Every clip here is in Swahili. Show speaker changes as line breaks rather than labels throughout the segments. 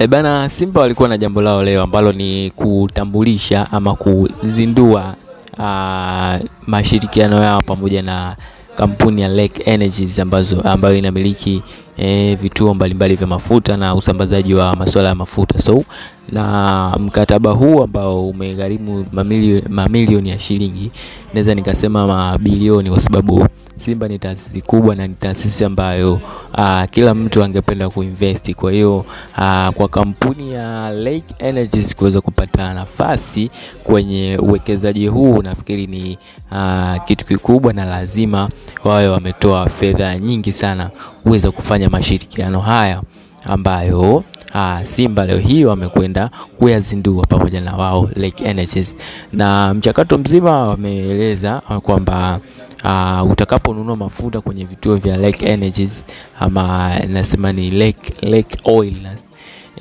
Bana, Simba walikuwa na jambo lao leo ambalo ni kutambulisha ama kuzindua mashirikiano yao pamoja na kampuni ya Lake Energies ambayo inamiliki vituo mbalimbali vya mafuta na usambazaji wa masuala ya mafuta. Na mkataba huu ambao umegharimu mamilioni ya shilingi, naweza nikasema mabilioni, kwa sababu Simba ni taasisi kubwa na ni taasisi ambayo kila mtu angependa kuinvest. Kwa hiyo kwa kampuni ya Lake Energies kuweza kupata nafasi kwenye uwekezaji huu, nafikiri ni kitu kikubwa, na lazima wao wametoa fedha nyingi sana kuweza kufanya mashirikiano haya ambayo Simba leo hii wamekwenda kuyazindua pamoja na wao Lake Energies. Na mchakato mzima wameeleza kwamba utakaponunua mafuta kwenye vituo vya Lake Energies, ama nasema ni Lake Oil,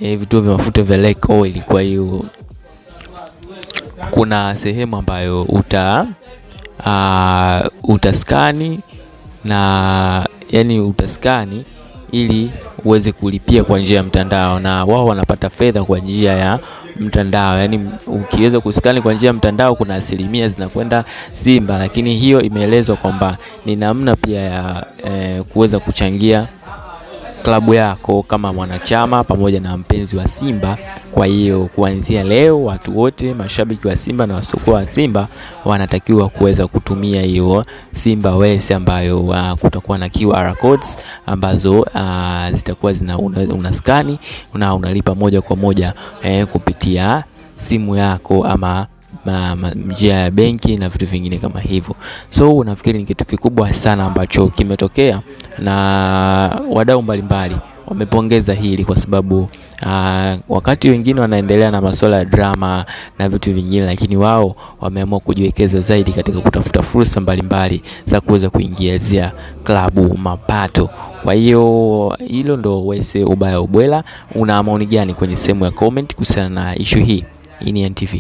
vituo vya mafuta vya Lake Oil. Kwa hiyo kuna sehemu ambayo utaskani na utaskani ili uweze kulipia kwa njia ya mtandao, na wao wanapata fedha kwa njia ya mtandao. Ukiweza kuskani kwa njia ya mtandao, kuna asilimia zinakwenda Simba, lakini hiyo imeelezwa kwamba ni namna pia ya kuweza kuchangia klabu yako kama mwanachama pamoja na mpenzi wa Simba. Kwa hiyo kuanzia leo, watu wote mashabiki wa Simba na wasiokuwa wa Simba wanatakiwa kuweza kutumia hiyo Simba West, ambayo kutakuwa na QR codes ambazo zitakuwa unaskani na unalipa moja kwa moja kupitia simu yako ama njia ya benki na vitu vingine kama hivyo. Nafikiri ni kitu kikubwa sana ambacho kimetokea, na wadau mbalimbali wamepongeza hili, kwa sababu wakati wengine wanaendelea na masuala ya drama na vitu vingine, lakini wao wameamua kujiwekeza zaidi katika kutafuta fursa mbalimbali za kuweza kuingizia klabu mapato. Kwa hiyo hilo ndo wese ubaya ubwela. Una maoni gani kwenye sehemu ya comment kuhusiana na issue hii? Hii ni NTV.